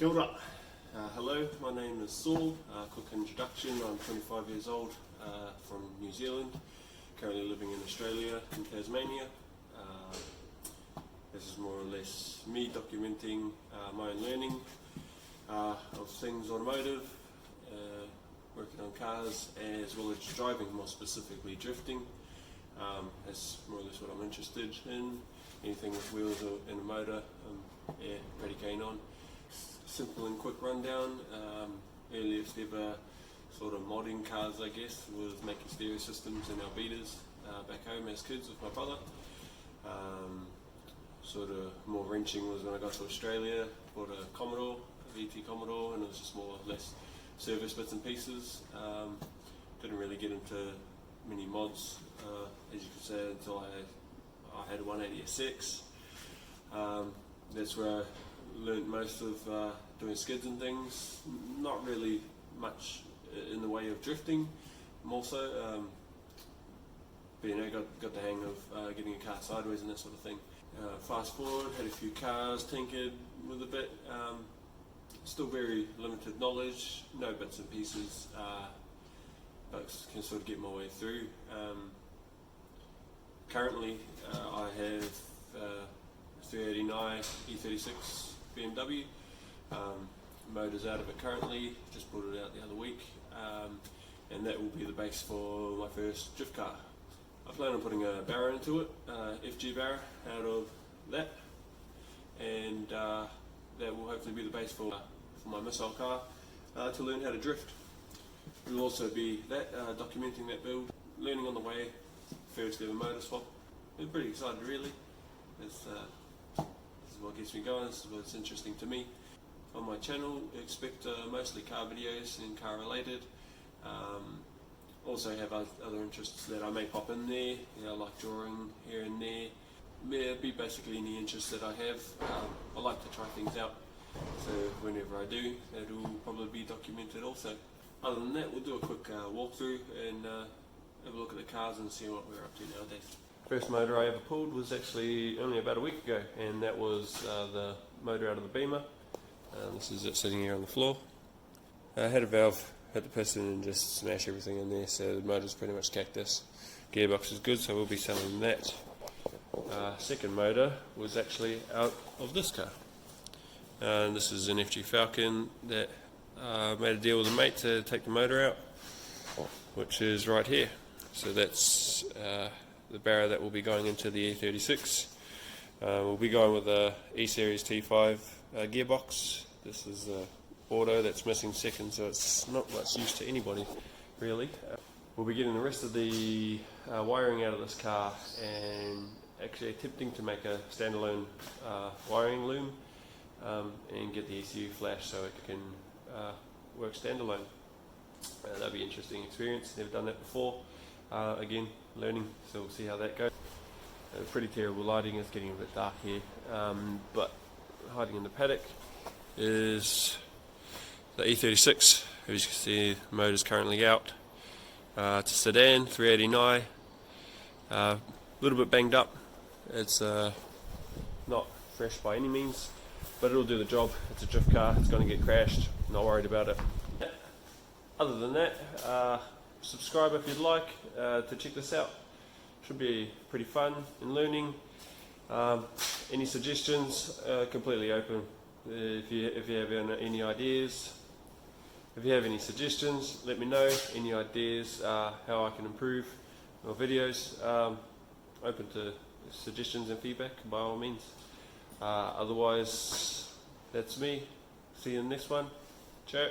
Kia ora. Hello, my name is Saul. Quick introduction, I'm 25 years old, from New Zealand, currently living in Australia, in Tasmania. This is more or less me documenting my own learning of things automotive, working on cars, as well as driving, more specifically drifting. That's more or less what I'm interested in. Anything with wheels and a motor, pretty keen on. Simple and quick rundown. Earliest ever sort of modding cars, I guess, was making stereo systems in our beaters back home as kids with my brother. Sort of more wrenching was when I got to Australia, bought a Commodore, a VT Commodore, and it was just more or less service bits and pieces. Didn't really get into many mods, as you could say, until I had a 180SX. That's where I learnt most of doing skids and things. Not really much in the way of drifting, more so. But you know, got the hang of getting a car sideways and that sort of thing. Fast forward, had a few cars, tinkered with a bit. Still very limited knowledge, no bits and pieces, but can sort of get my way through. Currently, I have 389 E36 BMW. Motor's out of it currently, just brought it out the other week, and that will be the base for my first drift car. I plan on putting a Barra into it, FG Barra out of that, and that will hopefully be the base for my missile car to learn how to drift. It will also be that, documenting that build, learning on the way, first ever motor swap. I'm pretty excited really. This is what gets me going, this is what's interesting to me. On my channel, expect mostly car videos and car related. Also have other interests that I may pop in there, you know, like drawing here and there. Yeah, be basically any interest that I have. I like to try things out, so whenever I do, it will probably be documented also. Other than that, we'll do a quick walkthrough and have a look at the cars and see what we're up to nowadays. First motor I ever pulled was actually only about a week ago, and that was the motor out of the Beamer. This is it sitting here on the floor. I had a valve, hit the piston and just smash everything in there, so the motor's pretty much cactus. Gearbox is good, so we'll be selling that. Second motor was actually out of this car. And this is an FG Falcon that made a deal with a mate to take the motor out, which is right here. So that's the Barra that will be going into the E36. We'll be going with a E-Series T5 gearbox. This is the auto that's missing second, so it's not much use to anybody really. We'll be getting the rest of the wiring out of this car and actually attempting to make a standalone wiring loom and get the ECU flash so it can work standalone. That'll be an interesting experience, never done that before. Again, learning, so we'll see how that goes. Pretty terrible lighting, it's getting a bit dark here, but hiding in the paddock is the E36. As you can see, the motor's currently out. It's a sedan, 389, a little bit banged up. It's not fresh by any means, but it'll do the job. It's a drift car, it's going to get crashed, not worried about it. Other than that, subscribe if you'd like to check this out. Should be pretty fun and learning. Any suggestions, completely open. If you have any ideas, if you have any suggestions, let me know. Any ideas how I can improve my videos. Open to suggestions and feedback by all means. Otherwise, that's me. See you in the next one. Ciao.